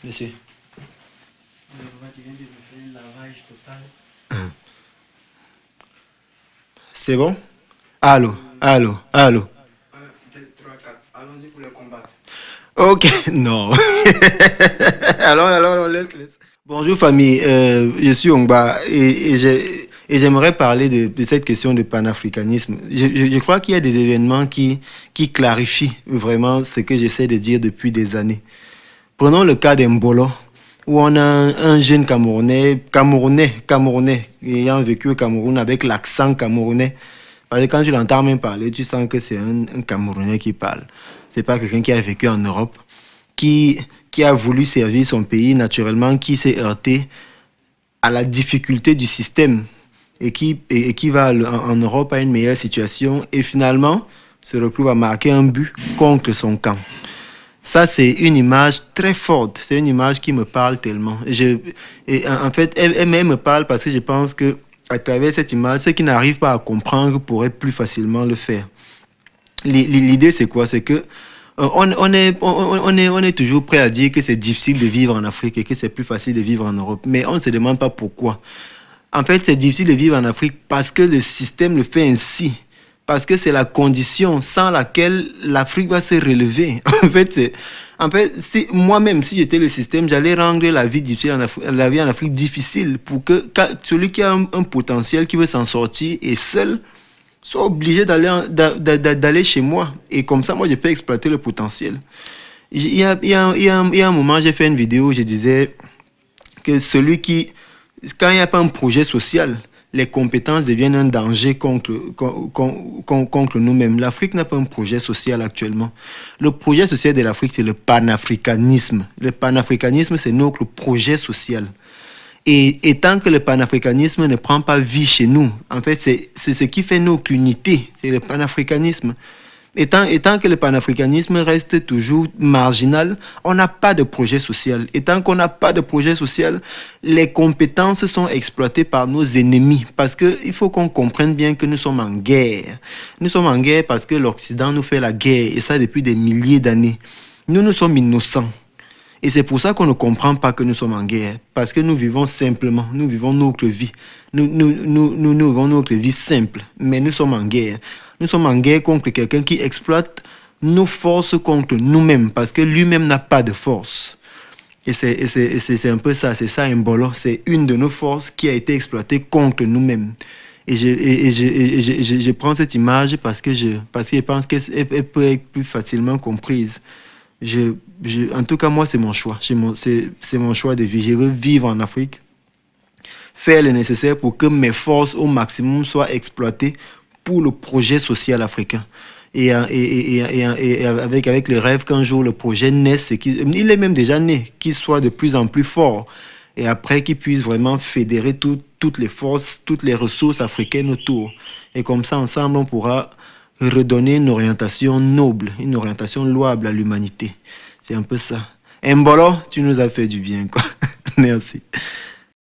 Monsieur. Le roi qui vient de me faire un lavage total. C'est bon? Allô, allô, allô. 1, 2, 3, 4. Allons-y pour le combattre. Ok, non. Alors, laisse. Bonjour famille, je suis Ongba et j'aimerais parler de cette question de panafricanisme. Je crois qu'il y a des événements qui clarifient vraiment ce que j'essaie de dire depuis des années. Prenons le cas d'Embolo, où on a un jeune Camerounais, ayant vécu au Cameroun avec l'accent camerounais. Parce que quand tu l'entends même parler, tu sens que c'est un Camerounais qui parle. C'est pas quelqu'un qui a vécu en Europe, qui, qui a voulu servir son pays naturellement, qui s'est heurté à la difficulté du système et qui va en Europe à une meilleure situation et finalement se retrouve à marquer un but contre son camp. Ça, c'est une image très forte. C'est une image qui me parle tellement. En fait, elle me parle parce que je pense que à travers cette image, ceux qui n'arrivent pas à comprendre pourraient plus facilement le faire. L'idée, c'est quoi? C'est que on est toujours prêt à dire que c'est difficile de vivre en Afrique et que c'est plus facile de vivre en Europe. Mais on ne se demande pas pourquoi. En fait, c'est difficile de vivre en Afrique parce que le système le fait ainsi. Parce que c'est la condition sans laquelle l'Afrique va se relever. Moi-même, si j'étais le système, j'allais rendre la vie difficile la vie en Afrique difficile pour que celui qui a un potentiel, qui veut s'en sortir et seul, soit obligé d'aller chez moi. Et comme ça, moi, je peux exploiter le potentiel. Il y a un moment, j'ai fait une vidéo où je disais que quand il n'y a pas un projet social, les compétences deviennent un danger contre nous-mêmes. L'Afrique n'a pas un projet social actuellement. Le projet social de l'Afrique, c'est le panafricanisme. Le panafricanisme, c'est notre projet social. Et tant que le panafricanisme ne prend pas vie chez nous, en fait, c'est ce qui fait notre unité, c'est le panafricanisme. Et tant que le panafricanisme reste toujours marginal, on n'a pas de projet social. Et tant qu'on n'a pas de projet social, les compétences sont exploitées par nos ennemis. Parce qu'il faut qu'on comprenne bien que nous sommes en guerre. Nous sommes en guerre parce que l'Occident nous fait la guerre, et ça depuis des milliers d'années. Nous sommes innocents. Et c'est pour ça qu'on ne comprend pas que nous sommes en guerre. Parce que nous vivons simplement, nous vivons notre vie. Nous vivons notre vie simple, mais nous sommes en guerre. Nous sommes en guerre contre quelqu'un qui exploite nos forces contre nous-mêmes, parce que lui-même n'a pas de force. Et c'est un peu ça, c'est ça Mbolo. C'est une de nos forces qui a été exploitée contre nous-mêmes. Et je prends cette image parce que je pense qu'elle peut être plus facilement comprise. En tout cas, moi, c'est mon choix. C'est mon choix de vie. Je veux vivre en Afrique, faire le nécessaire pour que mes forces au maximum soient exploitées pour le projet social africain. Et avec le rêve qu'un jour le projet naisse, il est même déjà né, qu'il soit de plus en plus fort. Et après, qu'il puisse vraiment fédérer toutes les forces, toutes les ressources africaines autour. Et comme ça, ensemble, on pourra redonner une orientation noble, une orientation louable à l'humanité. C'est un peu ça. Mbolo, tu nous as fait du bien, quoi. Merci.